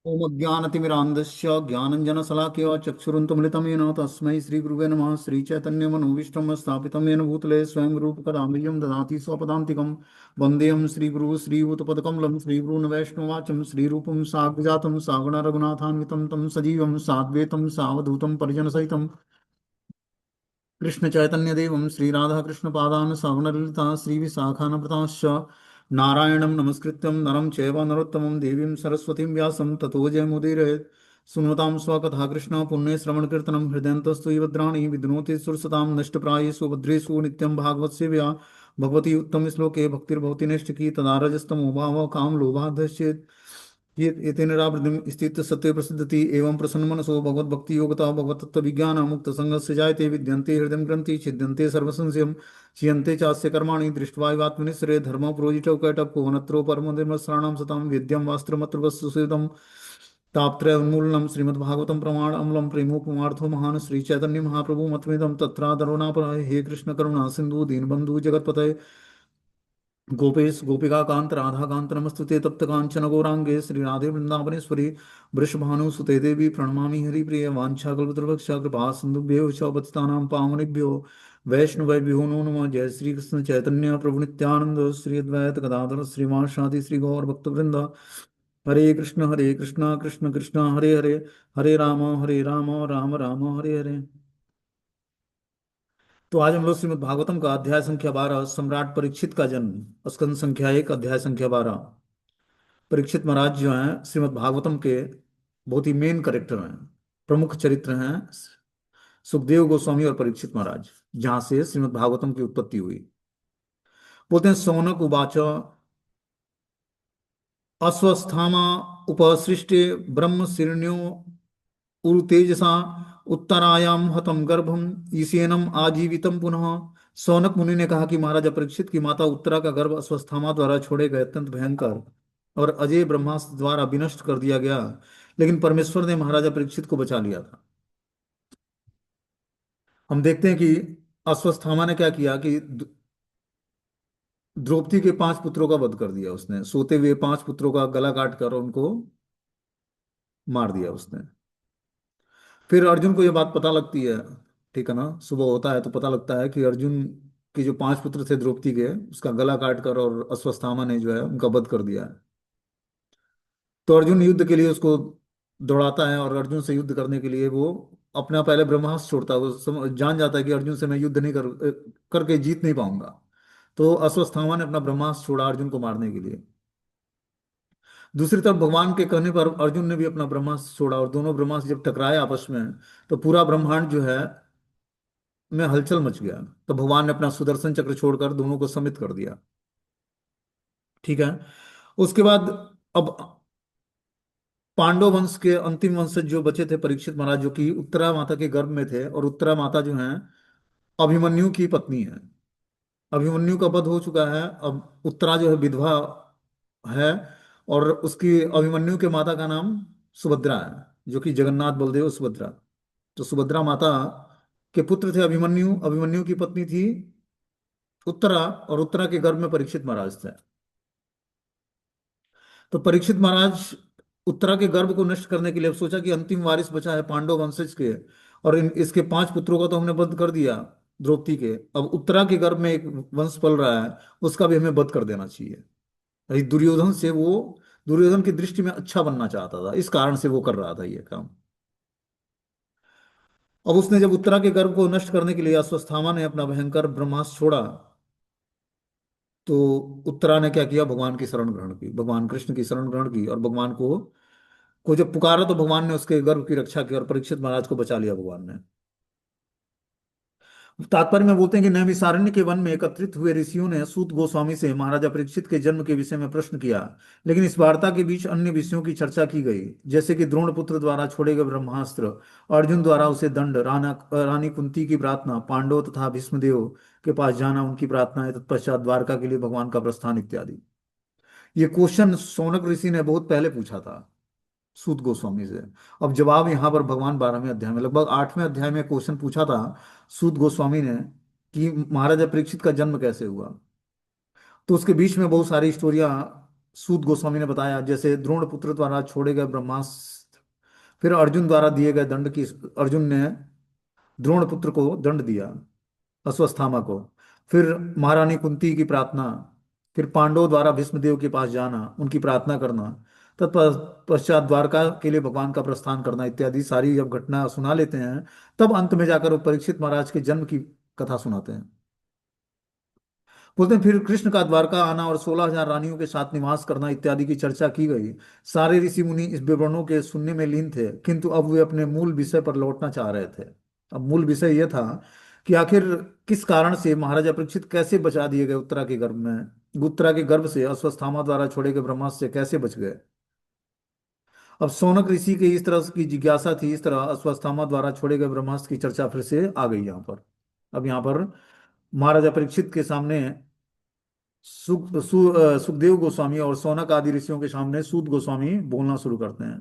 ओम अज्ञानतिमिरान्धस्य ज्ञानञ्जनशलाकया चक्षुरुन्मिलितं येन तस्मै श्रीगुरुवे नमः। श्रीचैतन्यमनोभीष्टं स्थापितं येन भूतले स्वयं रूपकदामह्यं ददाति स्वपदान्तिकं। वन्देऽहं श्रीगुरुः श्रीयुतपदकमलं श्रीगुरून् वैष्णवाचं श्रीरूपं साग्रजातं सागणरघुनाथान्वितं तं सजीवं साद्वैतं सावधूतं परिजनसहितं कृष्ण चैतन्य देवं श्री राधा कृष्ण पादान सवनललिता श्री विशाखानप्रताश्च नारायणं नमस्कृत्यं नरं चैव नरोत्तमं देवीं सरस्वतीं व्यासं ततो जयमुदीरयेत्। सुनतां स्वकथा कृष्ण पुण्य श्रवण कीर्तनं हृदयन्तस्तु भद्राणि विद्नोति सुरसतां नष्टप्रायेषु भद्रेषु नित्यं भागवत सेव्या भगवती उत्तम श्लोके भक्तिर्भवति नैष्टिकी तदा रजस्तमो भावः काम लोभाधश्चेत् ये एतेनरावृतिं स्थित सत्य प्रसिद्धति एवं प्रसन्न मनसो भगवत भक्ति योगता भगवत तत्व विज्ञान मुक्त संगत से जायते विद्यन्ते हृदय ग्रंथि छिद्यन्ते सर्वसंशयं क्षीयन्ते चास्य कर्माणि दृष्ट्वा एवात्मनिश्चरे धर्म प्रोजिटौ कैटपो वनत्रो परमो निर्मत्सराणां सतां वेद्यं वास्त्रमत्र वस्तुसेदं तापत्रय उन्मूलनम श्रीमद्भागवतम प्रमाण अमलम प्रेमोपमार्थो महान श्री चैतन्य महाप्रभु मतमिदम तत्रादरुणापराय हे कृष्ण करुणा सिंधु दीनबंधु जगतपतये गोपेश गोपिका कांत राधा कांत नमस्तुते तप्त कांचन गौरांगे श्री राधे वृंदावनेश्वरी वृषभानुसुते देवी प्रणमामि हरिप्रिय वाञ्छाकल्पतरुभ्यश्च कृपा सिन्धुभ्यो च पतितानां पावनेभ्यो वैष्णवेभ्यो नमो नमः। जय श्री कृष्ण चैतन्य प्रभु नित्यानंद श्री अद्वैत गदाधर श्रीवासादि श्री गौर भक्तवृंद। हरे कृष्ण कृष्ण कृष्ण हरे हरे, हरे राम राम राम हरे हरे। तो आज हम लोग श्रीमद् भागवतम का अध्याय संख्या 12 सम्राट परीक्षित का जन्म स्कंद संख्या 1 अध्याय संख्या 12। परीक्षित महाराज जो हैं श्रीमद् भागवतम के बहुत ही मेन कैरेक्टर हैं, प्रमुख चरित्र हैं। सुखदेव गोस्वामी और परीक्षित महाराज, जहां से श्रीमद् भागवतम की उत्पत्ति हुई। बोलते हैं सौनक उवाच अस्वस्थामा उपसृष्टे ब्रह्म उरु तेजसा उत्तरायाम हतम गर्भम ईशेनम आजीवितम पुनः। सौनक मुनि ने कहा कि महाराजा परीक्षित की माता उत्तरा का गर्भ अश्वत्थामा द्वारा छोड़े गए अत्यंत भयंकर और अजय ब्रह्मास्त्र द्वारा विनष्ट कर दिया गया, लेकिन परमेश्वर ने महाराजा परीक्षित को बचा लिया था। हम देखते हैं कि अश्वत्थामा ने क्या किया कि द्रौपदी के 5 पुत्रों का वध कर दिया उसने। सोते हुए 5 पुत्रों का गला काट कर उनको मार दिया उसने। फिर अर्जुन को यह बात पता लगती है, ठीक है ना, सुबह होता है तो पता लगता है कि अर्जुन के जो 5 पुत्र थे द्रौपदी के, उसका गला काट कर और अश्वत्थामा ने जो है उनका वध कर दिया है। तो अर्जुन युद्ध के लिए उसको दौड़ाता है और अर्जुन से युद्ध करने के लिए वो अपना पहले ब्रह्मास्त्र छोड़ता है। वो जान जाता है कि अर्जुन से मैं युद्ध नहीं करके जीत नहीं पाऊंगा। तो अश्वत्थामा ने अपना ब्रह्मास्त्र छोड़ा अर्जुन को मारने के लिए। दूसरी तरफ भगवान के कहने पर अर्जुन ने भी अपना ब्रह्मास्त्र छोड़ा और दोनों ब्रह्मास्त्र जब टकराए आपस में, तो पूरा ब्रह्मांड जो है में हलचल मच गया। तो भगवान ने अपना सुदर्शन चक्र छोड़कर दोनों को समित कर दिया। ठीक है। उसके बाद अब पांडव वंश के अंतिम वंशज जो बचे थे परीक्षित महाराज, जो कि उत्तरा माता के गर्भ में थे, और उत्तरा माता जो है अभिमन्यु की पत्नी है। अभिमन्यु का वध हो चुका है, अब उत्तरा जो है विधवा है। और उसकी अभिमन्यु के माता का नाम सुभद्रा है, जो कि जगन्नाथ बलदेव सुभद्रा। तो सुभद्रा माता के पुत्र थे अभिमन्यु, अभिमन्यु की पत्नी थी उत्तरा, और उत्तरा के गर्भ में परीक्षित महाराज थे। तो परीक्षित महाराज उत्तरा के गर्भ को नष्ट करने के लिए अब सोचा कि अंतिम वारिस बचा है पांडव वंशज के, और इसके 5 पुत्रों का तो हमने वध कर दिया द्रौपदी के। अब उत्तरा के गर्भ में एक वंश पल रहा है, उसका भी हमें वध कर देना चाहिए। यही दुर्योधन से वो दुर्योधन की दृष्टि में अच्छा बनना चाहता था, इस कारण से वो कर रहा था ये काम। अब उसने जब उत्तरा के गर्भ को नष्ट करने के लिए अश्वत्थामा ने अपना भयंकर ब्रह्मास्त्र छोड़ा, तो उत्तरा ने क्या किया, भगवान की शरण ग्रहण की, भगवान कृष्ण की शरण ग्रहण की, और भगवान को जब पुकारा तो भगवान ने उसके गर्भ की रक्षा की और परीक्षित महाराज को बचा लिया भगवान ने। तात्पर्य में बोलते हैं कि नैमिषारण्य के वन में एकत्रित हुए ऋषियों ने सूत गोस्वामी से महाराजा परीक्षित के जन्म के विषय में प्रश्न किया, लेकिन इस वार्ता के बीच अन्य विषयों की चर्चा की गई, जैसे कि द्रोण पुत्र द्वारा छोड़े गए ब्रह्मास्त्र, अर्जुन द्वारा उसे दंड, रानी कुंती की प्रार्थना, पांडव तथा भीष्मदेव के पास जाना, उनकी प्रार्थनाएं, तत्पश्चात द्वारका के लिए भगवान का प्रस्थान इत्यादि। ये क्वेश्चन सौनक ऋषि ने बहुत पहले पूछा था सूत गोस्वामी से। अब जवाब यहाँ पर भगवान 12वें अध्याय में, लगभग 8वें अध्याय में क्वेश्चन पूछा था सूत गोस्वामी ने कि महाराजा परीक्षित का जन्म कैसे हुआ। तो उसके बीच में बहुत सारी स्टोरियां सूत गोस्वामी ने बताया, जैसे द्रोण पुत्र द्वारा छोड़े गए ब्रह्मास्त्र, फिर अर्जुन द्वारा दिए गए दंड की, अर्जुन ने द्रोण पुत्र को दंड दिया, अश्वत्थामा को, फिर महारानी कुंती की प्रार्थना, फिर पांडवों द्वारा भीष्मदेव के पास जाना, उनकी प्रार्थना करना, तत्पश्चात द्वारका के लिए भगवान का प्रस्थान करना इत्यादि सारी जब घटना सुना लेते हैं, तब अंत में जाकर वो परीक्षित महाराज के जन्म की कथा सुनाते हैं। बोलते हैं फिर कृष्ण का द्वारका आना और 16,000 रानियों के साथ निवास करना इत्यादि की चर्चा की गई। सारे ऋषि मुनि इस विवरणों के सुनने में लीन थे, किंतु अब वे अपने मूल विषय पर लौटना चाह रहे थे। अब मूल विषय यह था कि आखिर किस कारण से महाराजा परीक्षित कैसे बचा दिए गए उत्तरा के गर्भ में, उत्तरा के गर्भ से अश्वत्थामा द्वारा छोड़े गए ब्रह्मास्त्र से कैसे बच गए। अब शौनक ऋषि की इस तरह की जिज्ञासा थी, इस तरह अश्वत्थामा द्वारा छोड़े गए ब्रह्मास्त्र की चर्चा फिर से आ गई यहाँ पर। अब यहाँ पर महाराजा परीक्षित के सामने सुखदेव गोस्वामी और शौनक आदि ऋषियों के सामने सूत गोस्वामी बोलना शुरू करते हैं।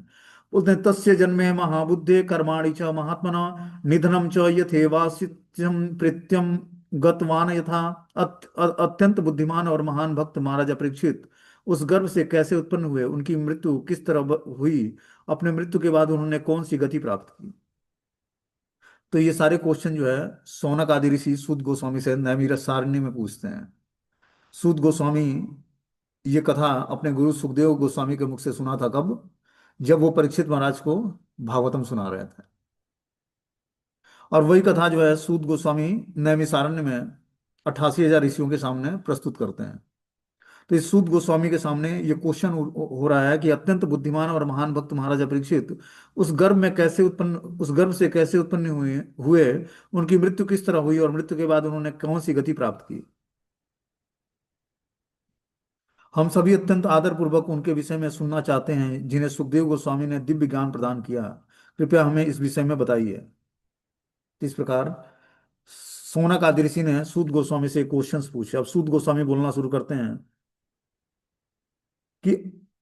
बोलते हैं, तस्य जन्मे महाबुद्धे कर्माणि च महात्मना निधनम च यथेवासित्यम प्रीत्यम गतवान यथा। अत्यंत बुद्धिमान और महान भक्त महाराजा परीक्षित उस गर्भ से कैसे उत्पन्न हुए, उनकी मृत्यु किस तरह हुई, अपने मृत्यु के बाद उन्होंने कौन सी गति प्राप्त की। तो ये सारे क्वेश्चन जो है शौनक आदि ऋषि सूत गोस्वामी से नैमिरस सारण्य में पूछते हैं। सूत गोस्वामी ये कथा अपने गुरु सुखदेव गोस्वामी के मुख से सुना था, कब, जब वो परीक्षित महाराज को भागवतम सुना रहे थे। और वही कथा जो है सूत गोस्वामी नैमिषारण्य में 88,000 ऋषियों के सामने प्रस्तुत करते हैं। तो इस सूत गोस्वामी के सामने ये क्वेश्चन हो रहा है कि अत्यंत बुद्धिमान और महान भक्त महाराजा परीक्षित उस गर्भ से कैसे उत्पन्न हुए, उनकी मृत्यु किस तरह हुई और मृत्यु के बाद उन्होंने कौन सी गति प्राप्त की। हम सभी अत्यंत आदर पूर्वक उनके विषय में सुनना चाहते हैं, जिन्हें सुखदेव गोस्वामी ने दिव्य ज्ञान प्रदान किया। कृपया हमें इस विषय में बताइए। इस प्रकार सोनक आदि ऋषि ने सूत गोस्वामी से क्वेश्चंस पूछे। अब सूत गोस्वामी बोलना शुरू करते हैं कि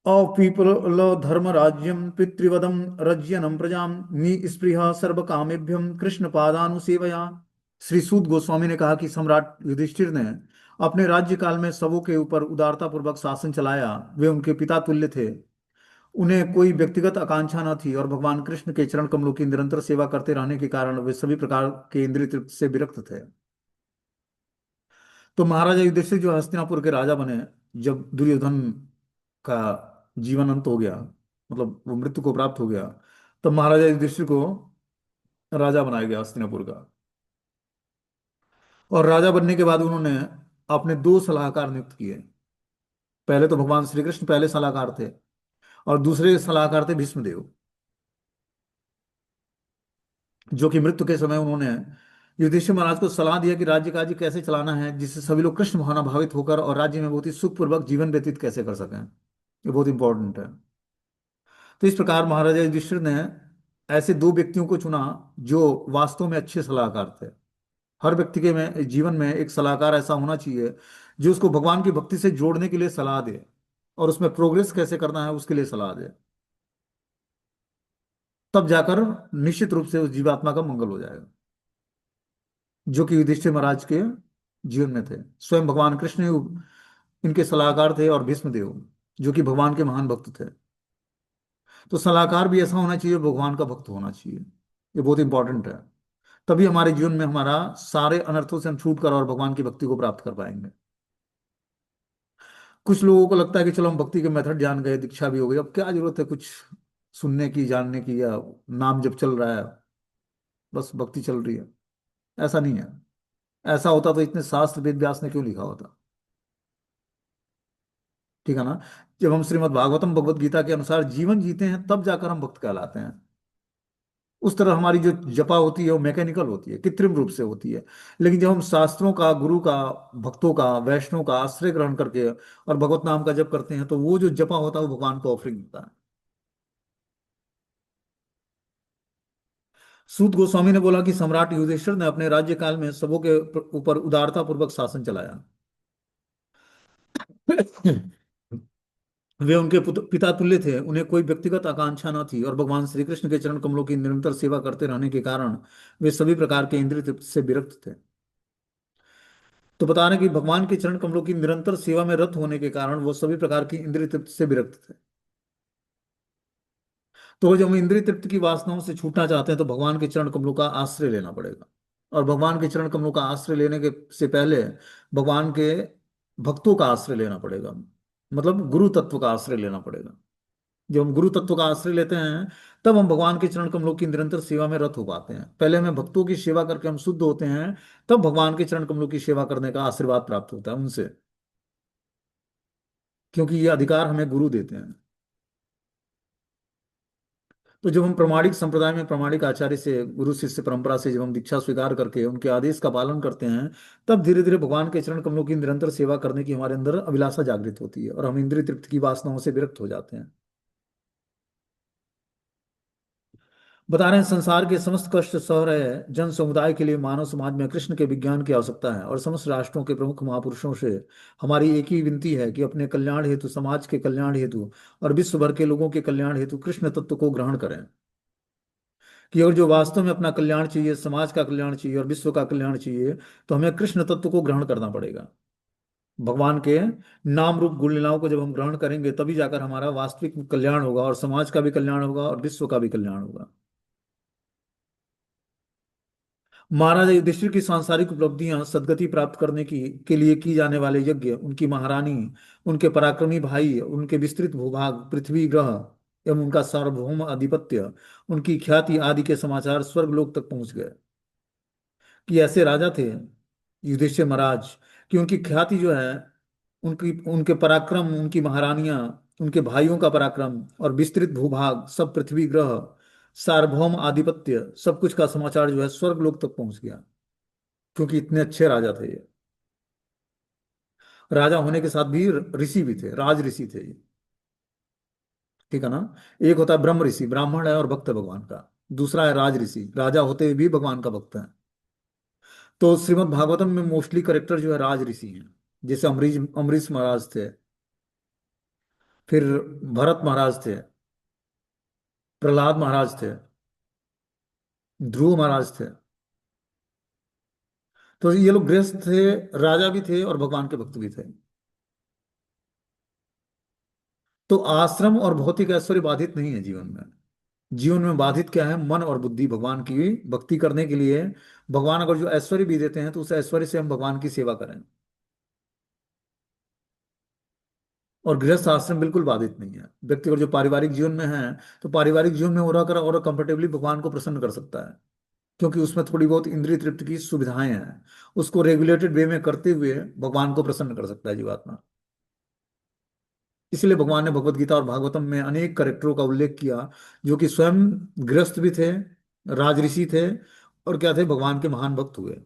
अपीपल धर्म राज्यम पितृवदम रज्यनम प्रजाम निस्पृह सर्व कामेभ्यम कृष्ण पादानुसेवया। श्री सूत गोस्वामी ने कहा कि सम्राट युधिष्ठिर ने अपने राज्य काल में सबों के ऊपर उदारता पूर्वक शासन चलाया। वे उनके पिता तुल्य थे, उन्हें कोई व्यक्तिगत आकांक्षा न थी और भगवान कृष्ण के चरण कमलों की निरंतर सेवा करते रहने के कारण वे सभी प्रकार के इंद्रिय तृप्ति से विरक्त थे। तो महाराजा युधिष्ठिर जो हस्तिनापुर के राजा बने, जब दुर्योधन का जीवन अंत हो गया, मतलब वो मृत्यु को प्राप्त हो गया, तब महाराजा युधिष्ठिर को राजा बनाया गया हस्तिनापुर का। और राजा बनने के बाद उन्होंने अपने दो सलाहकार नियुक्त किए। पहले तो भगवान श्री कृष्ण पहले सलाहकार थे, और दूसरे सलाहकार थे भीष्मदेव, जो कि मृत्यु के समय उन्होंने युधिष्ठिर महाराज को सलाह दिया कि राज्य काज कैसे चलाना है, जिससे सभी लोग कृष्ण भावनाभावित होकर और राज्य में बहुत ही सुखपूर्वक जीवन व्यतीत कैसे कर सकें। ये बहुत इंपॉर्टेंट है। तो इस प्रकार महाराजा युधिष्ठिर ने ऐसे दो व्यक्तियों को चुना जो वास्तव में अच्छे सलाहकार थे। हर व्यक्ति के में जीवन में एक सलाहकार ऐसा होना चाहिए जो उसको भगवान की भक्ति से जोड़ने के लिए सलाह दे और उसमें प्रोग्रेस कैसे करना है उसके लिए सलाह दे। तब जाकर निश्चित रूप से उस जीवात्मा का मंगल हो जाएगा, जो कि युधिष्ठिर महाराज के जीवन में थे। स्वयं भगवान कृष्ण ही इनके सलाहकार थे और भीष्मदेव जो कि भगवान के महान भक्त थे। तो सलाहकार भी ऐसा होना चाहिए, भगवान का भक्त होना चाहिए। ये बहुत इंपॉर्टेंट है। तभी हमारे जीवन में हमारा सारे अनर्थों से हम छूट कर और भगवान की भक्ति को प्राप्त कर पाएंगे। कुछ लोगों को लगता है कि चलो हम भक्ति के मेथड जान गए, दीक्षा भी हो गई, अब क्या जरूरत है कुछ सुनने की, जानने की, या नाम जब चल रहा है बस भक्ति चल रही है। ऐसा नहीं है। ऐसा होता तो इतने शास्त्र वेद व्यास ने क्यों लिखा होता। ठीक है ना। जब हम श्रीमद् भागवतम भगवत गीता के अनुसार जीवन जीते हैं तब जाकर हम भक्त कहलाते हैं। उस तरह हमारी जो जपा होती है वो मैकेनिकल होती है, कृत्रिम रूप से होती है। लेकिन जब हम शास्त्रों का, गुरु का, भक्तों का, वैष्णव का आश्रय ग्रहण करके और भगवत नाम का जप करते हैं तो वो जो जपा होता है वो भगवान को ऑफरिंग होता है। सूत गोस्वामी ने बोला कि सम्राट युधिष्ठिर ने अपने राज्य काल में सबों के ऊपर उदारता पूर्वक शासन चलाया। वे उनके पिता तुल्य थे, उन्हें कोई व्यक्तिगत आकांक्षा न थी और भगवान श्री कृष्ण के चरण कमलों की निरंतर सेवा करते रहने के कारण वे सभी प्रकार के इंद्रिय तृप्ति से विरक्त थे। तो बता रहे हैं कि भगवान के चरण कमलों की निरंतर सेवा में रत होने के कारण वो सभी प्रकार की इंद्रिय तृप्ति से विरक्त थे। तो जब हम इंद्रिय तृप्ति की वासनाओं से छूटना चाहते हैं तो भगवान के चरण कमलों का आश्रय लेना पड़ेगा। और भगवान के चरण कमलों का आश्रय लेने के से पहले भगवान के भक्तों का आश्रय लेना पड़ेगा, मतलब गुरु तत्व का आश्रय लेना पड़ेगा। जब हम गुरु तत्व का आश्रय लेते हैं तब हम भगवान के चरण कमलों की निरंतर सेवा में रत हो पाते हैं। पहले हमें भक्तों की सेवा करके हम शुद्ध होते हैं, तब भगवान के चरण कमलों की सेवा करने का आशीर्वाद प्राप्त होता है उनसे, क्योंकि ये अधिकार हमें गुरु देते हैं। तो जब हम प्रमाणिक संप्रदाय में प्रमाणिक आचार्य से, गुरु शिष्य परंपरा से जब हम दीक्षा स्वीकार करके उनके आदेश का पालन करते हैं, तब धीरे धीरे भगवान के चरण कमलों की निरंतर सेवा करने की हमारे अंदर अभिलाषा जागृत होती है और हम इंद्रिय तृप्ति की वासनाओं से विरक्त हो जाते हैं। बता रहे हैं संसार के समस्त कष्ट सह रहे जन समुदाय के लिए मानव समाज में कृष्ण के विज्ञान की आवश्यकता है, और समस्त राष्ट्रों के प्रमुख महापुरुषों से हमारी एक ही विनती है कि अपने कल्याण हेतु, समाज के कल्याण हेतु और विश्व भर के लोगों के कल्याण हेतु कृष्ण तत्व को ग्रहण करें। कि और जो वास्तव में अपना कल्याण चाहिए, समाज का कल्याण चाहिए और विश्व का कल्याण चाहिए, तो हमें कृष्ण तत्व को ग्रहण करना पड़ेगा। भगवान के नाम रूप गुण लीलाओं को जब हम ग्रहण करेंगे तभी जाकर हमारा वास्तविक कल्याण होगा, और समाज का भी कल्याण होगा और विश्व का भी कल्याण होगा। महाराजा युधिष्ठिर की सांसारिक उपलब्धियां, सदगति प्राप्त करने की के लिए की जाने वाले यज्ञ, उनकी महारानी, उनके पराक्रमी भाई, उनके विस्तृत भूभाग, पृथ्वी ग्रह एवं उनका सार्वभौम आधिपत्य, उनकी ख्याति आदि के समाचार स्वर्गलोक तक पहुंच गए। कि ऐसे राजा थे युधिष्ठिर महाराज, कि उनकी ख्याति जो है, उनकी उनके पराक्रम, उनकी महारानियां, उनके भाइयों का पराक्रम और विस्तृत भूभाग, सब पृथ्वी ग्रह, सार्वभौम आधिपत्य, सब कुछ का समाचार जो है स्वर्गलोक तक पहुंच गया, क्योंकि इतने अच्छे राजा थे ये। राजा होने के साथ भी ऋषि भी थे, राज ऋषि थे ये। ठीक है ना। एक होता है ब्रह्म ऋषि, ब्राह्मण है और भक्त है भगवान का। दूसरा है राज ऋषि, राजा होते हुए भी भगवान का भक्त है। तो श्रीमद् भागवतम में मोस्टली करेक्टर जो है राज ऋषि हैं। जैसे अमरीश अमरीश महाराज थे, फिर भरत महाराज थे, प्रहलाद महाराज थे, ध्रुव महाराज थे। तो ये लोग गृहस्थ थे, राजा भी थे और भगवान के भक्त भी थे। तो आश्रम और भौतिक ऐश्वर्य बाधित नहीं है जीवन में। जीवन में बाधित क्या है? मन और बुद्धि। भगवान की भक्ति करने के लिए भगवान अगर जो ऐश्वर्य भी देते हैं तो उस ऐश्वर्य से हम भगवान की सेवा करें। और गृहस्थ आश्रम बिल्कुल बाधित नहीं है। व्यक्ति अगर जो पारिवारिक जीवन में है, तो पारिवारिक जीवन में वो रहकर और कंफर्टेबली भगवान को प्रसन्न कर सकता है, क्योंकि उसमें थोड़ी बहुत इंद्रिय तृप्ति की सुविधाएं हैं। उसको रेगुलेटेड वे में करते हुए भगवान को प्रसन्न कर सकता है जीवात्मा। इसलिए भगवान ने भगवत गीता और भागवतम में अनेक करेक्टरों का उल्लेख किया, जो कि स्वयं गृहस्थ भी थे, राजऋषि थे, और क्या थे? भगवान के महान भक्त हुए।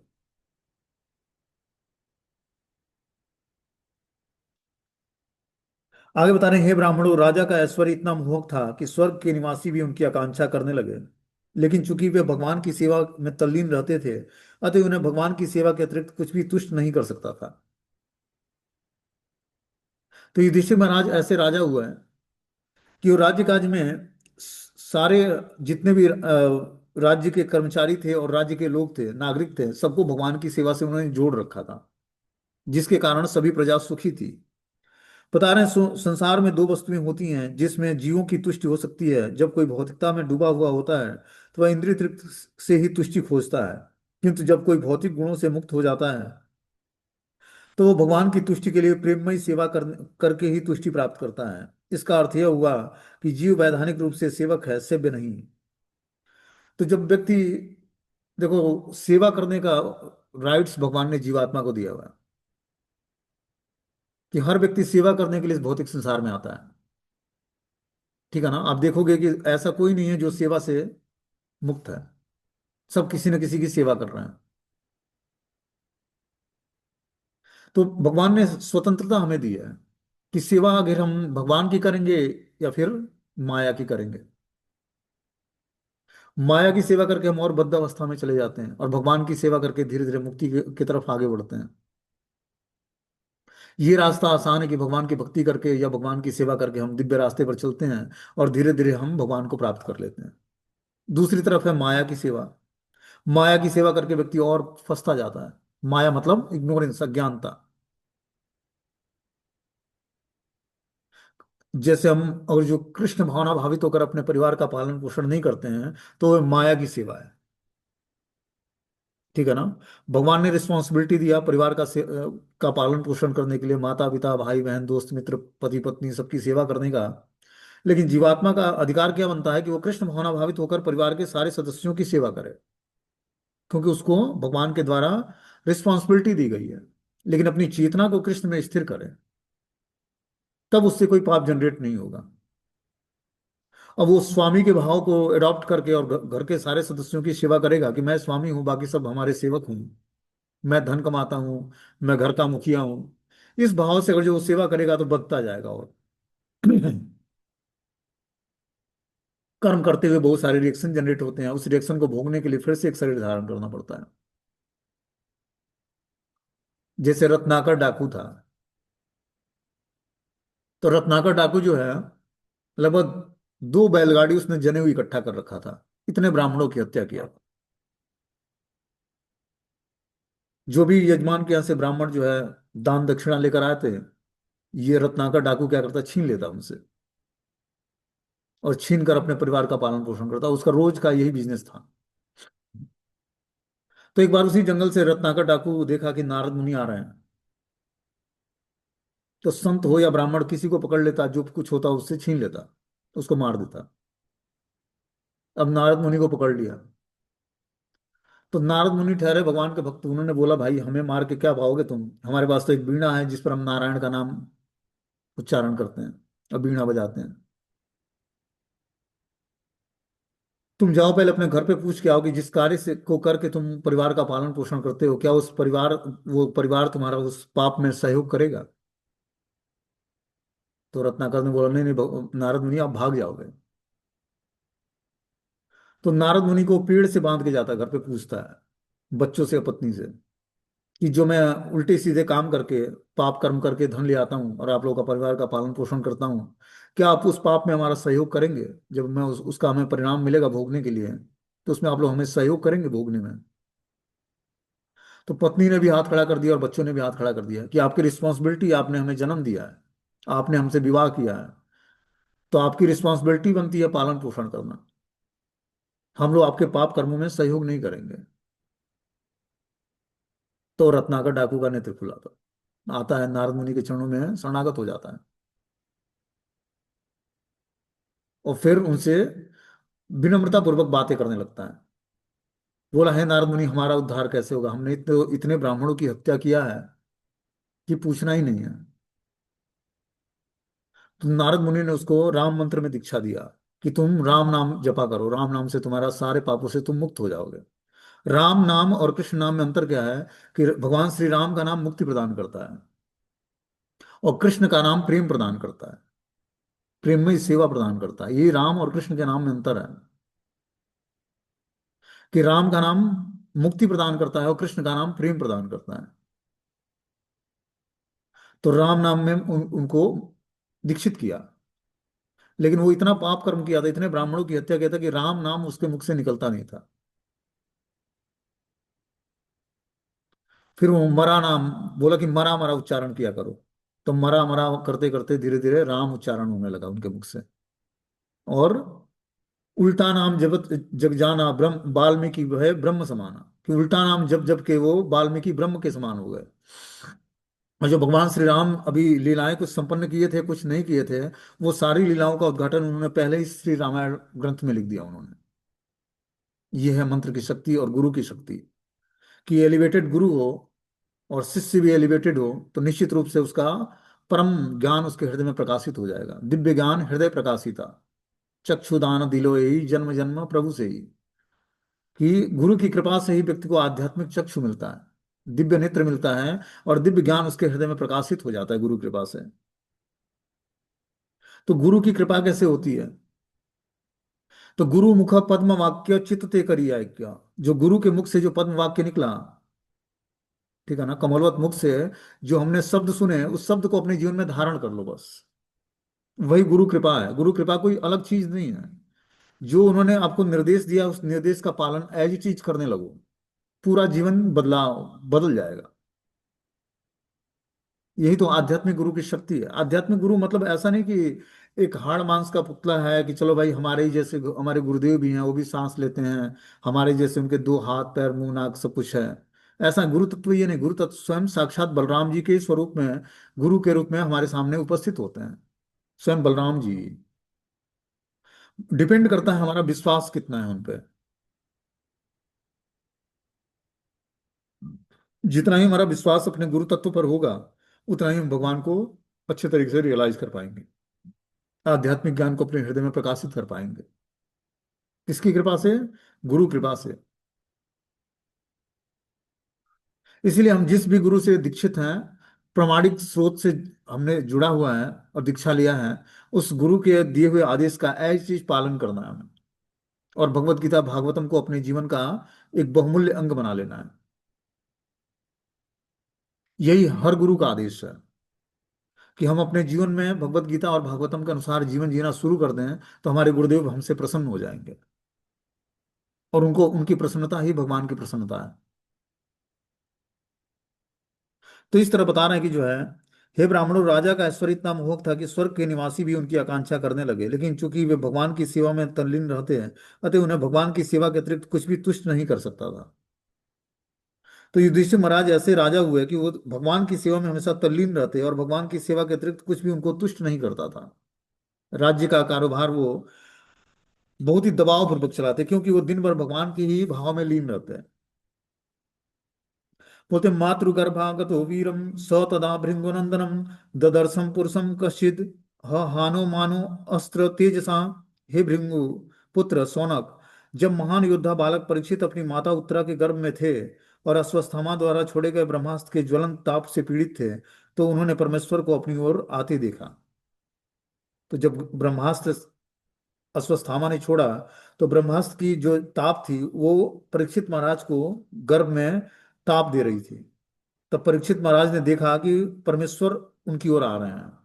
आगे बता रहे हैं, हे ब्राह्मणों, राजा का ऐश्वर्य इतना मोहक था कि स्वर्ग के निवासी भी उनकी आकांक्षा करने लगे। लेकिन चूंकि वे भगवान की सेवा में तल्लीन रहते थे, अतः उन्हें भगवान की सेवा के अतिरिक्त कुछ भी तुष्ट नहीं कर सकता था। तो युधिष्ठिर महाराज ऐसे राजा हुआ है कि वो राज्य काज में सारे जितने भी राज्य के कर्मचारी थे और राज्य के लोग थे, नागरिक थे, सबको भगवान की सेवा से उन्होंने जोड़ रखा था, जिसके कारण सभी प्रजा सुखी थी। बता रहे हैं, संसार में दो वस्तुएं होती हैं जिसमें जीवों की तुष्टि हो सकती है। जब कोई भौतिकता में डूबा हुआ होता है तो वह इंद्रिय तृप्ति से ही तुष्टि खोजता है, किंतु जब कोई भौतिक गुणों से मुक्त हो जाता है तो वो भगवान की तुष्टि के लिए प्रेममय सेवा करके ही तुष्टि प्राप्त करता है। इसका अर्थ यह हुआ कि जीव वैधानिक रूप से सेवक है, सेव्य नहीं। तो जब व्यक्ति, देखो, सेवा करने का राइट्स भगवान ने जीवात्मा को दिया हुआ है, कि हर व्यक्ति सेवा करने के लिए इस भौतिक संसार में आता है। ठीक है ना। आप देखोगे कि ऐसा कोई नहीं है जो सेवा से मुक्त है, सब किसी न किसी की सेवा कर रहे हैं। तो भगवान ने स्वतंत्रता हमें दी है कि सेवा अगर हम भगवान की करेंगे या फिर माया की करेंगे। माया की सेवा करके हम और बद्ध अवस्था में चले जाते हैं, और भगवान की सेवा करके धीरे धीरे मुक्ति की तरफ आगे बढ़ते हैं। ये रास्ता आसान है कि भगवान की भक्ति करके या भगवान की सेवा करके हम दिव्य रास्ते पर चलते हैं, और धीरे धीरे हम भगवान को प्राप्त कर लेते हैं। दूसरी तरफ है माया की सेवा। माया की सेवा करके व्यक्ति और फंसता जाता है। माया मतलब इग्नोरेंस, अज्ञानता। जैसे हम, और जो कृष्ण भावना भावित होकर अपने परिवार का पालन पोषण नहीं करते हैं, तो वह माया की सेवा है। ठीक है ना। भगवान ने रिस्पॉन्सिबिलिटी दिया परिवार का पालन पोषण करने के लिए, माता पिता भाई बहन दोस्त मित्र पति पत्नी सबकी सेवा करने का। लेकिन जीवात्मा का अधिकार क्या बनता है कि वो कृष्ण भावना भावित होकर परिवार के सारे सदस्यों की सेवा करे, क्योंकि उसको भगवान के द्वारा रिस्पॉन्सिबिलिटी दी गई है। लेकिन अपनी चेतना को कृष्ण में स्थिर करे, तब उससे कोई पाप जनरेट नहीं होगा। अब वो स्वामी के भाव को अडॉप्ट करके और घर के सारे सदस्यों की सेवा करेगा कि मैं स्वामी हूँ, बाकी सब हमारे सेवक हूँ, मैं धन कमाता हूँ, मैं घर का मुखिया हूँ। इस भाव से अगर जो वो सेवा करेगा तो बढ़ता जाएगा। और कर्म करते हुए बहुत सारे रिएक्शन जनरेट होते हैं, उस रिएक्शन को भोगने के लिए फिर से एक शरीर धारण करना पड़ता है। जैसे रत्नाकर डाकू था। तो रत्नाकर डाकू जो है, लगभग 2 बैलगाड़ी उसने जनेऊ इकट्ठा कर रखा था, इतने ब्राह्मणों की हत्या किया। जो भी यजमान के यहाँ से ब्राह्मण जो है दान दक्षिणा लेकर आए थे, ये रत्नाकर डाकू क्या करता, छीन लेता उनसे, और छीन कर अपने परिवार का पालन पोषण करता। उसका रोज का यही बिजनेस था। तो एक बार उसी जंगल से रत्नाकर डाकू देखा कि नारद मुनि आ रहे हैं। तो संत हो या ब्राह्मण, किसी को पकड़ लेता, जो कुछ होता उससे छीन लेता, उसको मार देता। अब नारद मुनि को पकड़ लिया। तो नारद मुनि ठहरे भगवान के भक्त, उन्होंने बोला भाई हमें मार के क्या पाओगे तुम, हमारे पास तो एक वीणा है जिस पर हम नारायण का नाम उच्चारण करते हैं और वीणा बजाते हैं। तुम जाओ पहले अपने घर पे पूछ के आओ कि जिस कार्य से को करके तुम परिवार का पालन पोषण करते हो, क्या उस परिवार, वो परिवार तुम्हारा उस पाप में सहयोग करेगा। तो रत्नाकर ने बोला नहीं नहीं नारद मुनि आप भाग जाओगे। तो नारद मुनि को पेड़ से बांध के जाता है, घर पे पूछता है बच्चों से पत्नी से कि जो मैं उल्टे सीधे काम करके, पाप कर्म करके धन ले आता हूँ और आप लोगों का परिवार का पालन पोषण करता हूँ, क्या आप उस पाप में हमारा सहयोग करेंगे। जब मैं उसका हमें परिणाम मिलेगा भोगने के लिए, तो उसमें आप लोग हमें सहयोग करेंगे भोगने में। तो पत्नी ने भी हाथ खड़ा कर दिया और बच्चों ने भी हाथ खड़ा कर दिया कि आपकी रिस्पॉन्सिबिलिटी, आपने हमें जन्म दिया है, आपने हमसे विवाह किया है, तो आपकी रिस्पॉन्सिबिलिटी बनती है पालन पोषण करना। हम लोग आपके पाप कर्मों में सहयोग नहीं करेंगे। तो रत्नाकर डाकू का नेत्र खुला था, आता है नारद मुनि के चरणों में शरणागत हो जाता है, और फिर उनसे विनम्रता पूर्वक बातें करने लगता है। बोला है नारद मुनि हमारा उद्धार कैसे होगा, हमने इतने ब्राह्मणों की हत्या किया है कि पूछना ही नहीं है। तो नारद मुनि ने उसको राम मंत्र में दीक्षा दिया कि तुम राम नाम जपा करो, राम नाम से तुम्हारा सारे पापों से तुम मुक्त हो जाओगे। राम नाम और कृष्ण नाम में अंतर क्या है कि भगवान श्री राम का नाम मुक्ति प्रदान करता है, और कृष्ण का नाम प्रेम प्रदान करता है, प्रेम में सेवा प्रदान करता है। ये राम और कृष्ण के नाम में अंतर है, कि राम का नाम मुक्ति प्रदान करता है और कृष्ण का नाम प्रेम प्रदान करता है। तो राम नाम में उनको दीक्षित किया। लेकिन वो इतना पाप कर्म किया था, इतने ब्राह्मणों की हत्या किया था, कि राम नाम उसके मुख से निकलता नहीं था। फिर वो मरा नाम, बोला कि मरा मरा उच्चारण किया करो। तो मरा मरा करते करते धीरे धीरे राम उच्चारण होने लगा उनके मुख से। और उल्टा नाम जब जग जाना ब्रह्म वाल्मीकि है ब्रह्म समाना, कि उल्टा नाम जब जब के वो वाल्मीकि ब्रह्म के समान हो गए। और जो भगवान श्री राम अभी लीलाएं कुछ संपन्न किए थे कुछ नहीं किए थे, वो सारी लीलाओं का उद्घाटन उन्होंने पहले ही श्री रामायण ग्रंथ में लिख दिया उन्होंने। ये है मंत्र की शक्ति और गुरु की शक्ति, कि एलिवेटेड गुरु हो और शिष्य भी एलिवेटेड हो, तो निश्चित रूप से उसका परम ज्ञान उसके हृदय में प्रकाशित हो जाएगा। दिव्य ज्ञान हृदय प्रकाशिता, चक्षुदान दिलो यही जन्म जन्म प्रभु से ही। कि गुरु की कृपा से ही व्यक्ति को आध्यात्मिक चक्षु मिलता है, दिव्य नेत्र मिलता है, और दिव्य ज्ञान उसके हृदय में प्रकाशित हो जाता है गुरु कृपा से। तो गुरु की कृपा कैसे होती है। तो गुरु मुख पद्म वाक्य चित्त ते करिया क्या, जो गुरु के मुख से जो पद्म वाक्य निकला, ठीक है ना, कमलवत मुख से जो हमने शब्द सुने, उस शब्द को अपने जीवन में धारण कर लो बस। वही गुरु कृपा है। गुरु कृपा कोई अलग चीज नहीं है। जो उन्होंने आपको निर्देश दिया, उस निर्देश का पालन एज इट इज करने लगो। पूरा जीवन बदल जाएगा। यही तो आध्यात्मिक गुरु की शक्ति है। आध्यात्मिक गुरु मतलब ऐसा नहीं कि एक हाड़ मांस का पुतला है कि चलो भाई हमारे ही जैसे हमारे गुरुदेव भी हैं, वो भी सांस लेते हैं, हमारे जैसे उनके दो हाथ पैर मुंह नाक सब कुछ है। ऐसा गुरु तत्व ये नहीं। गुरु तत्व स्वयं साक्षात बलराम जी के स्वरूप में, गुरु के रूप में हमारे सामने उपस्थित होते हैं, स्वयं बलराम जी। डिपेंड करता है हमारा विश्वास कितना है उन पे। जितना ही हमारा विश्वास अपने गुरु तत्व पर होगा, उतना ही हम भगवान को अच्छे तरीके से रियलाइज कर पाएंगे, आध्यात्मिक ज्ञान को अपने हृदय में प्रकाशित कर पाएंगे। किसकी कृपा से? गुरु कृपा से। इसीलिए हम जिस भी गुरु से दीक्षित हैं, प्रामाणिक स्रोत से हमने जुड़ा हुआ है और दीक्षा लिया है, उस गुरु के दिए हुए आदेश का ऐसी चीज पालन करना है हमें, और भगवत गीता भागवतम को अपने जीवन का एक बहुमूल्य अंग बना लेना है। यही हर गुरु का आदेश है कि हम अपने जीवन में भगवत गीता और भागवतम के अनुसार जीवन जीना शुरू कर दें, तो हमारे गुरुदेव हमसे प्रसन्न हो जाएंगे, और उनको उनकी प्रसन्नता ही भगवान की प्रसन्नता है। तो इस तरह बता रहे हैं कि जो है, हे ब्राह्मणों, राजा का ऐश्वर्य इतना मोहक था कि स्वर्ग के निवासी भी उनकी आकांक्षा करने लगे, लेकिन चूंकि वे भगवान की सेवा में तल्लीन रहते हैं, अतः उन्हें भगवान की सेवा के अतिरिक्त कुछ भी तुष्ट नहीं कर सकता था। तो युधिष्ठिर महाराज ऐसे राजा हुए कि वो भगवान की सेवा में हमेशा तल्लीन रहते और भगवान की सेवा के अतिरिक्त कुछ भी उनको तुष्ट नहीं करता था। राज्य का कारोबार वो बहुत ही दबाव पूर्वक चलाते, क्योंकि वो दिन भर भगवान के ही भाव में लीन रहते हैं। बोलते मातृगर्भागतो वीरम स तदा भृंगुनंदनम ददर्शम पुरुषम कश्चिद हानो मानो अस्त्र तेजसा। हे भृंगु पुत्र सोनक, जब महान योद्धा बालक परीक्षित अपनी माता उत्तरा के गर्भ में थे और अश्वत्थामा द्वारा छोड़े गए ब्रह्मास्त्र के ज्वलंत ताप से पीड़ित थे, तो उन्होंने परमेश्वर को अपनी ओर आते देखा। तो जब ब्रह्मास्त्र अश्वत्थामा ने छोड़ा, तो ब्रह्मास्त्र की जो ताप थी वो परीक्षित महाराज को गर्भ में ताप दे रही थी। तब परीक्षित महाराज ने देखा कि परमेश्वर उनकी ओर आ रहे हैं।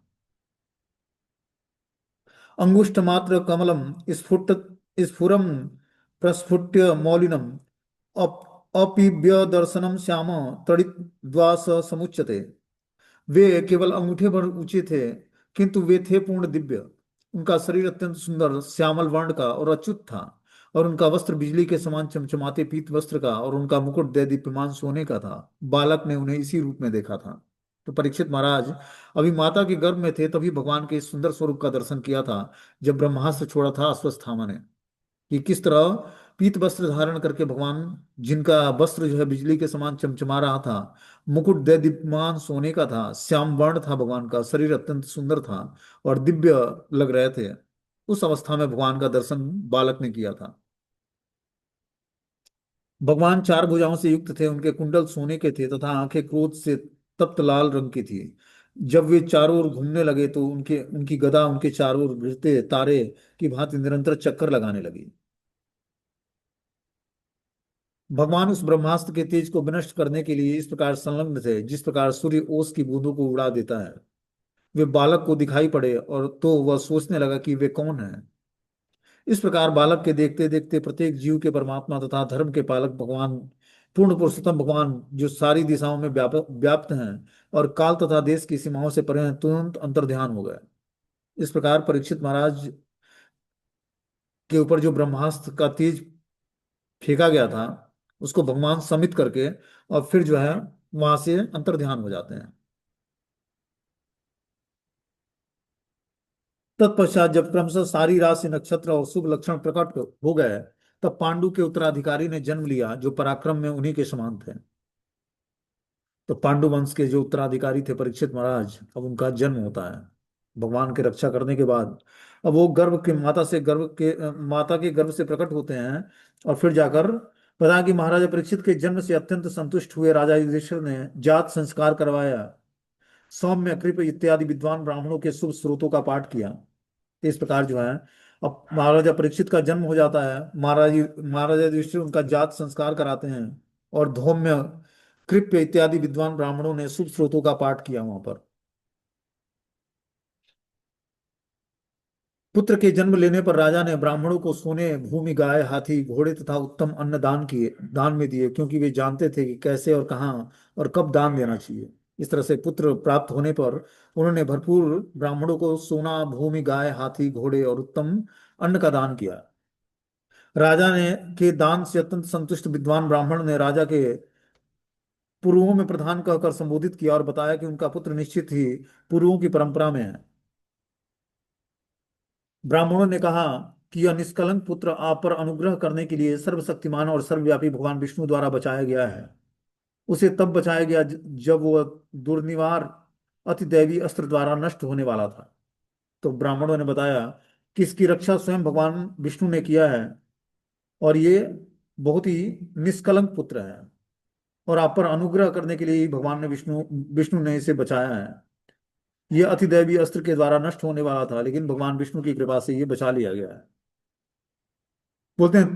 अंगुष्ठ मात्र कमलम स्फुट स्फुरम प्रस्फुट्य मौलिनम अपीव्य दर्शनम श्याम तड़ित द्वास समुच्यते। वे केवल अंगूठे भर ऊंचे थे, किंतु वे थे पूर्ण दिव्य। उनका शरीर अत्यंत सुंदर श्यामल वर्ण का और अच्युत था, और उनका वस्त्र बिजली के समान चमचमाते पीत वस्त्र का, और उनका मुकुट दैदीप्यमान सोने का था। बालक ने उन्हें इसी रूप में देखा था। तो परीक्षित महाराज अभी माता के गर्भ में थे, तभी भगवान के इस सुंदर स्वरूप का दर्शन किया था, जब ब्रह्मास्त्र छोड़ा था अश्वत्थामा ने, कि किस तरह पीत वस्त्र धारण करके भगवान, जिनका वस्त्र जो है बिजली के समान चमचमा रहा था, मुकुट दैदीप्यमान सोने का था, श्याम वर्ण था भगवान का, शरीर अत्यंत सुंदर था और दिव्य लग रहे थे। उस अवस्था में भगवान का दर्शन बालक ने किया था। भगवान चार भुजाओं से युक्त थे, उनके कुंडल सोने के थे तथा आंखें क्रोध से तप्त लाल रंग की थी। जब वे चारों ओर घूमने लगे, तो उनके उनकी गदा उनके चारों ओर गिरते तारे की भांति निरंतर चक्कर लगाने लगी। भगवान उस ब्रह्मास्त्र के तेज को विनष्ट करने के लिए इस प्रकार संलग्न थे, जिस प्रकार सूर्य ओस की बूंदों को उड़ा देता है। वे बालक को दिखाई पड़े, और तो वह सोचने लगा कि वे कौन है। इस प्रकार बालक के देखते देखते प्रत्येक जीव के परमात्मा तथा धर्म के पालक भगवान, पूर्ण पुरुषोत्तम भगवान, जो सारी दिशाओं में व्याप्त हैं और काल तथा देश की सीमाओं से परे हैं, तुरंत अंतर्ध्यान हो गए। इस प्रकार परीक्षित महाराज के ऊपर जो ब्रह्मास्त्र का तेज फेंका गया था, उसको भगवान समित करके और फिर जो है वहां से अंतर्ध्यान हो जाते हैं। तत्पश्चात जब क्रमशः सारी राशि नक्षत्र और शुभ लक्षण प्रकट हो गए, तब पांडु के उत्तराधिकारी ने जन्म लिया, जो पराक्रम में उन्हीं के समान थे। तो पांडु वंश के जो उत्तराधिकारी थे परीक्षित महाराज, अब उनका जन्म होता है भगवान के रक्षा करने के बाद। अब वो माता के गर्भ से प्रकट होते हैं, और फिर जाकर पता है कि महाराजा परीक्षित के जन्म से अत्यंत संतुष्ट हुए राजा युधिष्ठिर ने जात संस्कार करवाया, सौम्य कृप इत्यादि विद्वान ब्राह्मणों के शुभ स्रोतों का पाठ किया। इस प्रकार जो है, अब महाराजा परीक्षित का जन्म हो जाता है। महाराजा युधिष्ठिर उनका जात संस्कार कराते हैं, और धौम्य कृप्य इत्यादि विद्वान ब्राह्मणों ने शुभ स्रोतों का पाठ किया वहां पर। पुत्र के जन्म लेने पर राजा ने ब्राह्मणों को सोने, भूमि, गाय, हाथी, घोड़े तथा उत्तम अन्न दान में दिए, क्योंकि वे जानते थे कि कैसे और कहाँ और कब दान देना चाहिए। इस तरह से पुत्र प्राप्त होने पर उन्होंने भरपूर ब्राह्मणों को सोना, भूमि, गाय, हाथी, घोड़े और उत्तम अन्न का दान किया। राजा ने के दान से अत्यंत संतुष्ट विद्वान ब्राह्मण ने राजा के पूर्वों में प्रधान कहकर संबोधित किया और बताया कि उनका पुत्र निश्चित ही पूर्वों की परंपरा में है। ब्राह्मणों ने कहा कि यह निष्कलंक पुत्र आप पर अनुग्रह करने के लिए सर्वशक्तिमान और सर्वव्यापी भगवान विष्णु द्वारा बचाया गया है। उसे तब बचाया गया जब वह दुर्निवार अतिदैवी अस्त्र द्वारा नष्ट होने वाला था। तो ब्राह्मणों ने बताया कि इसकी रक्षा स्वयं भगवान विष्णु ने किया है, और ये बहुत ही निष्कलंक पुत्र है, और आप पर अनुग्रह करने के लिए ही भगवान ने विष्णु विष्णु ने इसे बचाया है। ये अतिदैवी अस्त्र के द्वारा नष्ट होने वाला था, लेकिन भगवान विष्णु की कृपा से ये बचा लिया गया है। बोलते हैं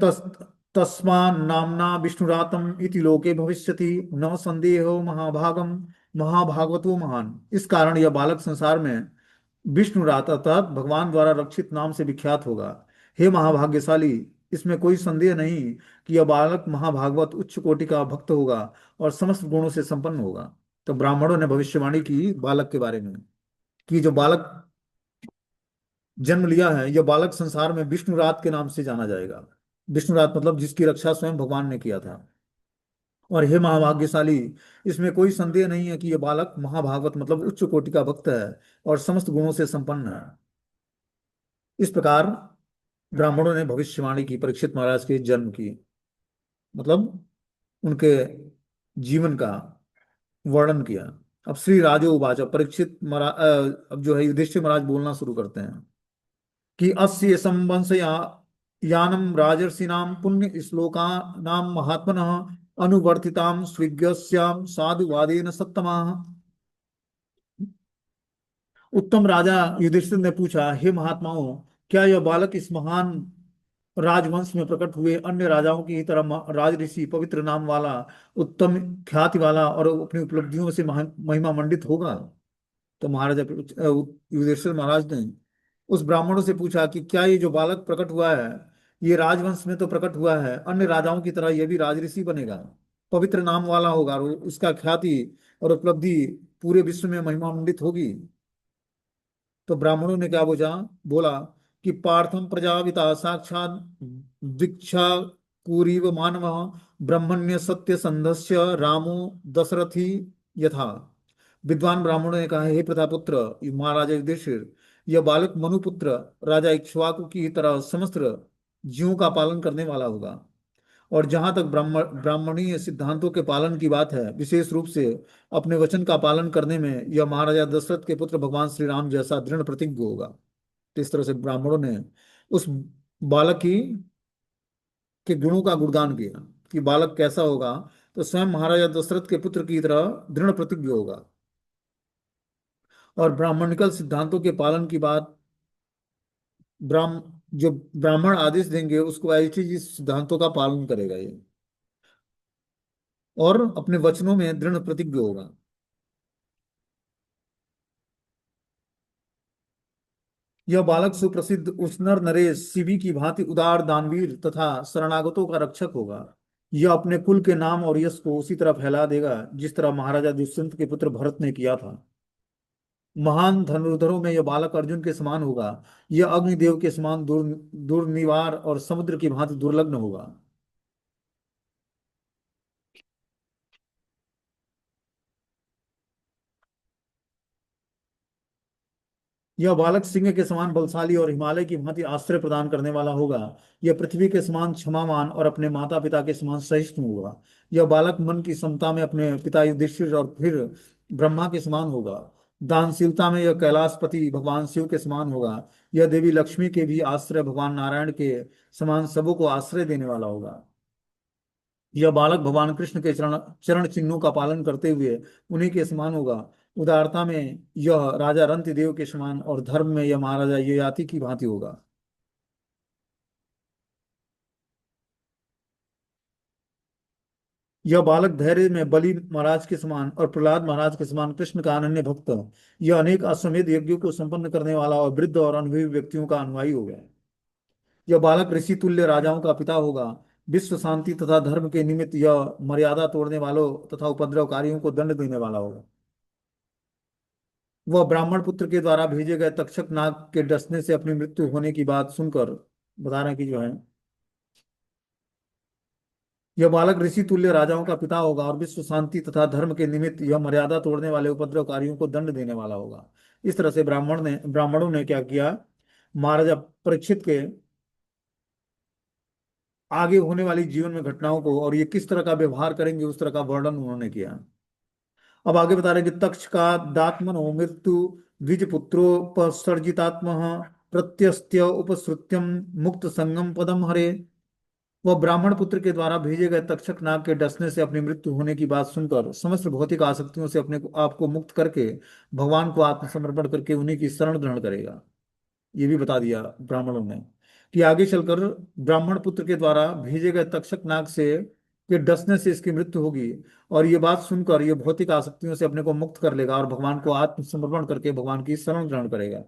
तस्मा नामना विष्णुरातम इति लोके भविष्यति, न संदेहो महाभागम महाभागवतो महान। इस कारण यह बालक संसार में विष्णुरात अर्थात भगवान द्वारा रक्षित नाम से विख्यात होगा। हे महाभाग्यशाली, इसमें कोई संदेह नहीं कि यह बालक महाभागवत उच्च कोटि का भक्त होगा और समस्त गुणों से संपन्न होगा। तो ब्राह्मणों ने भविष्यवाणी की बालक के बारे में कि जो बालक जन्म लिया है, यह बालक संसार में विष्णुरात के नाम से जाना जाएगा। विष्णुरात मतलब जिसकी रक्षा स्वयं भगवान ने किया था। और हे महाभाग्यशाली, इसमें कोई संदेह नहीं है कि यह बालक महाभागवत मतलब उच्च कोटि का भक्त है और समस्त गुणों से संपन्न है। इस प्रकार ब्राह्मणों ने भविष्यवाणी की परीक्षित महाराज के जन्म की, मतलब उनके जीवन का वर्णन किया। अब श्री राजो उवाच, परीक्षित महाराज अब जो है युधिष्ठिर महाराज बोलना शुरू करते हैं कि अस्य संवंश यानम राजर्षिणाम पुण्य श्लोकानां महात्मनः अनुवर्तितां स्विज्ञस्यां साधुवादेन सत्तमाः। उत्तम राजा युधिष्ठिर ने पूछा, हे महात्माओं, क्या यह बालक इस महान राजवंश में प्रकट हुए अन्य राजाओं की ही तरह राज ऋषि, पवित्र नाम वाला, उत्तम ख्याति वाला और अपनी उपलब्धियों से महिमा मंडित होगा? तो महाराजा युधिष्ठिर महाराज ने उस ब्राह्मणों से पूछा कि क्या ये जो बालक प्रकट हुआ है, ये राजवंश में तो प्रकट हुआ है, अन्य राजाओं की तरह यह भी राजऋषि बनेगा, पवित्र नाम वाला होगा, और उसका ख्याति और उपलब्धि पूरे विश्व में महिमामंडित होगी? तो ब्राह्मणों ने क्या बोला कि पार्थम प्रजापिता साक्षात दीक्षा कुरीव मानव ब्रह्मण्य सत्य संधस्य रामो दशरथी यथा। विद्वान ब्राह्मणों ने कहा, हे प्रतापुत्र महाराजा युधिष्ठिर, यह बालक मनुपुत्र राजा इक्ष्वाकु की तरह समस्त जीवों का पालन करने वाला होगा। और जहां तक ब्राह्मणीय सिद्धांतों के पालन की बात है, विशेष रूप से अपने वचन का पालन करने में यह महाराजा दशरथ के पुत्र भगवान श्री राम जैसा दृढ़ प्रतिज्ञ होगा। तो इस तरह से ब्राह्मणों ने उस बालक की के गुणों का गुणगान किया कि बालक कैसा होगा, तो स्वयं महाराजा दशरथ के पुत्र की तरह दृढ़ प्रतिज्ञ होगा, और ब्राह्मणिकल सिद्धांतों के पालन की बात, ब्राह्म जो ब्राह्मण आदेश देंगे उसको ऐसे ही सिद्धांतों का पालन करेगा ये, और अपने वचनों में दृढ़ प्रतिज्ञ होगा। यह बालक सुप्रसिद्ध उस नर नरेश शिवी की भांति उदार दानवीर तथा शरणागतों का रक्षक होगा। यह अपने कुल के नाम और यश को उसी तरह फैला देगा जिस तरह महाराजा दुष्यंत के पुत्र भरत ने किया था। महान धनुर्धरों में यह बालक अर्जुन के समान होगा। यह अग्निदेव के समान दुर्निवार और समुद्र की भांति दुर्लग्न होगा। यह बालक सिंह के समान बलशाली और हिमालय की भांति आश्रय प्रदान करने वाला होगा। यह पृथ्वी के समान क्षमावान और अपने माता पिता के समान सहिष्णु होगा। यह बालक मन की समता में अपने पिता युधिष्ठिर और फिर ब्रह्मा के समान होगा। दानशीलता में यह कैलाशपति भगवान शिव के समान होगा। यह देवी लक्ष्मी के भी आश्रय भगवान नारायण के समान सबों को आश्रय देने वाला होगा। यह बालक भगवान कृष्ण के चरण चरण चिन्हों का पालन करते हुए उन्हीं के समान होगा। उदारता में यह राजा रंतिदेव के समान और धर्म में यह महाराजा ययाति की भांति होगा। यह बालक धैर्य में बलि महाराज के समान और प्रहलाद महाराज के समान कृष्ण का अनन्य भक्त, यह अनेक अश्वमेध यज्ञों को संपन्न करने वाला और वृद्ध और अनुभवी व्यक्तियों का अनुयायी हो गया। यह बालक ऋषि तुल्य राजाओं का पिता होगा। विश्व शांति तथा धर्म के निमित्त यह मर्यादा तोड़ने वालों तथा उपद्रवकारियों को दंड देने वाला होगा। वह ब्राह्मण पुत्र के द्वारा भेजे गए तक्षक नाग के डसने से अपनी मृत्यु होने की बात सुनकर बता रहे हैं कि जो है, यह बालक ऋषि तुल्य राजाओं का पिता होगा और विश्व शांति तथा धर्म के निमित्त यह मर्यादा तोड़ने वाले उपद्रवकारियों को दंड देने वाला होगा। इस तरह से ब्राह्मणों ने क्या किया, महाराजा परीक्षित के आगे होने वाली जीवन में घटनाओं को और ये किस तरह का व्यवहार करेंगे उस तरह का वर्णन उन्होंने किया। अब आगे बता रहे हैं कि तक्ष का दात्मनो मृत्यु द्विज पुत्रोपसर्जितात्म प्रत्यस्त्य उपश्रुत्यम मुक्त संगम पदम हरे। वह ब्राह्मण पुत्र के द्वारा भेजे गए तक्षक नाग के डसने से अपनी मृत्यु होने की बात सुनकर समस्त भौतिक आसक्तियों से अपने को आपको मुक्त करके भगवान को आत्मसमर्पण करके उन्हीं की शरण ग्रहण करेगा। ये भी बता दिया ब्राह्मणों ने कि आगे चलकर ब्राह्मण पुत्र के द्वारा भेजे गए तक्षक नाग से के डसने से इसकी मृत्यु होगी। और ये बात सुनकर ये भौतिक आसक्तियों से अपने को मुक्त कर लेगा और भगवान को आत्मसमर्पण करके भगवान की शरण ग्रहण करेगा।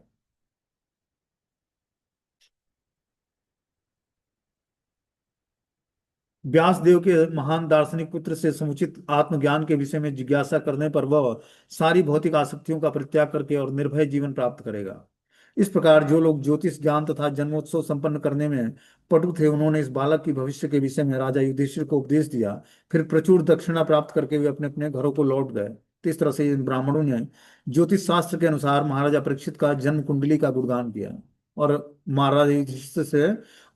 व्यास देव के महान दार्शनिक पुत्र से समुचित आत्मज्ञान के विषय में जिज्ञासा करने पर वह सारी भौतिक आसक्तियों का परित्याग करके और निर्भय जीवन प्राप्त करेगा। इस प्रकार जो लोग ज्योतिष ज्ञान तथा जन्मोत्सव संपन्न करने में पटु थे, उन्होंने इस बालक की भविष्य के विषय में राजा युधिष्ठिर को उपदेश दिया। फिर प्रचुर दक्षिणा प्राप्त करके वे अपने अपने घरों को लौट गए। तो इस तरह से इन ब्राह्मणों ने ज्योतिष शास्त्र के अनुसार महाराजा परीक्षित का जन्म कुंडली का गुणगान किया और महाराजा युधिष्ठिर से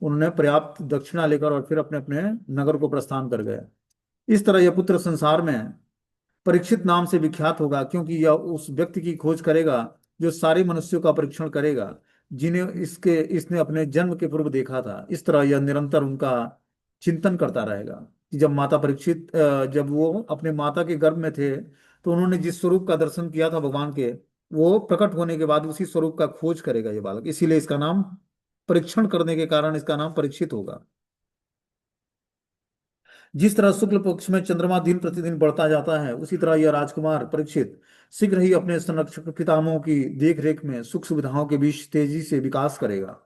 उन्होंने पर्याप्त दक्षिणा लेकर और फिर अपने अपने नगर को प्रस्थान कर गए। इस तरह यह पुत्र संसार में परीक्षित नाम से विख्यात होगा, क्योंकि यह उस व्यक्ति की खोज करेगा जो सारे मनुष्यों का परीक्षण करेगा, जिन्हें इसने अपने जन्म के पूर्व देखा था। इस तरह यह निरंतर उनका चिंतन करता रहेगा कि जब माता परीक्षित जब वो अपने माता के गर्भ में थे तो उन्होंने जिस स्वरूप का दर्शन किया था भगवान के, वो प्रकट होने के बाद उसी स्वरूप का खोज करेगा ये बालक। इसीलिए इसका नाम, परीक्षण करने के कारण इसका नाम परीक्षित होगा। जिस तरह शुक्ल पक्ष में चंद्रमा दिन प्रतिदिन बढ़ता जाता है, उसी तरह यह राजकुमार परीक्षित शीघ्र ही अपने संरक्षक पितामहों की देखरेख में सुख सुविधाओं के बीच तेजी से विकास करेगा।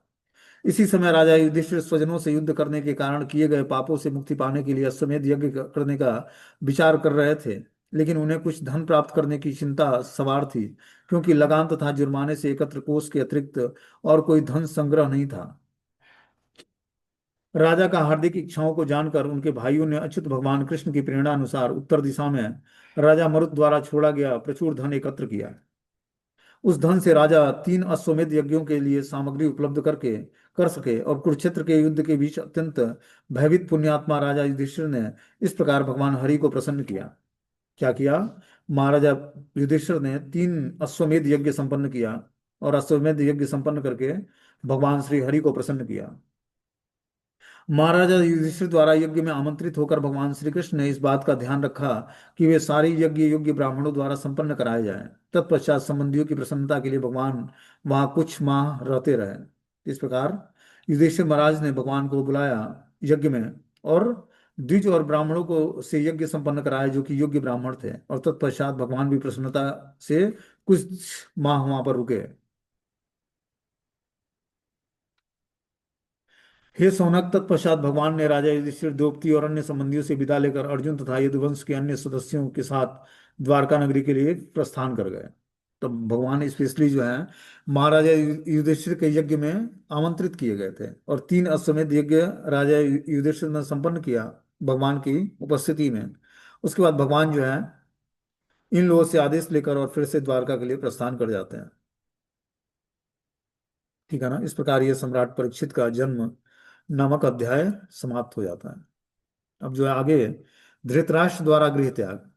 इसी समय राजा युधिष्ठिर स्वजनों से युद्ध करने के कारण किए गए पापों से मुक्ति पाने के लिए अश्वमेध यज्ञ करने का विचार कर रहे थे, लेकिन उन्हें कुछ धन प्राप्त करने की चिंता सवार थी, क्योंकि लगान तथा जुर्माने से एकत्र कोष के अतिरिक्त और कोई धन संग्रह नहीं था। राजा का हार्दिक इच्छाओं को जानकर उनके भाइयों ने अच्युत भगवान कृष्ण की प्रेरणा अनुसार उत्तर दिशा में राजा मरुत द्वारा छोड़ा गया प्रचुर धन एकत्र किया। उस धन से राजा 3 अश्वमेध यज्ञों के लिए सामग्री उपलब्ध करके कर सके और कुरुक्षेत्र के युद्ध के बीच अत्यंत भयभीत पुण्यात्मा राजा युधिष्ठिर ने इस प्रकार भगवान हरि को प्रसन्न किया। क्या किया, महाराजा युधिष्ठिर ने 3 अश्वमेध यज्ञ संपन्न किया और अश्वमेध यज्ञ संपन्न करके भगवान श्री हरि को प्रसन्न किया। महाराजा युधिष्ठिर द्वारा यज्ञ में आमंत्रित होकर भगवान श्री कृष्ण ने इस बात का ध्यान रखा कि वे सारे यज्ञ योग्य ब्राह्मणों द्वारा संपन्न कराए जाएं। तत्पश्चात संबंधियों की प्रसन्नता के लिए भगवान वहां कुछ माह रहते रहे। इस प्रकार युधिष्ठिर महाराज ने भगवान को बुलाया यज्ञ में और द्विज और ब्राह्मणों को से यज्ञ संपन्न कराया जो कि योग्य ब्राह्मण थे, और तत्पश्चात भगवान भी प्रसन्नता से कुछ माह वहां पर रुके। हे सौनक, तत्पश्चात भगवान ने राजा युधिष्ठिर, द्रौपदी और अन्य संबंधियों से विदा लेकर अर्जुन तथा यदुवंश के अन्य सदस्यों के साथ द्वारका नगरी के लिए प्रस्थान कर गए। तब भगवान स्पेशली जो है महाराजा युधिष्ठिर के यज्ञ में आमंत्रित किए गए थे और 3 अश्वमेध यज्ञ राजा युधिष्ठिर ने संपन्न किया भगवान की उपस्थिति में। उसके बाद भगवान जो है इन लोगों से आदेश लेकर और फिर से द्वारका के लिए प्रस्थान कर जाते हैं। ठीक है ना। इस प्रकार ये सम्राट परीक्षित का जन्म नामक अध्याय समाप्त हो जाता है। अब जो है आगे, धृतराष्ट्र द्वारा गृह त्याग।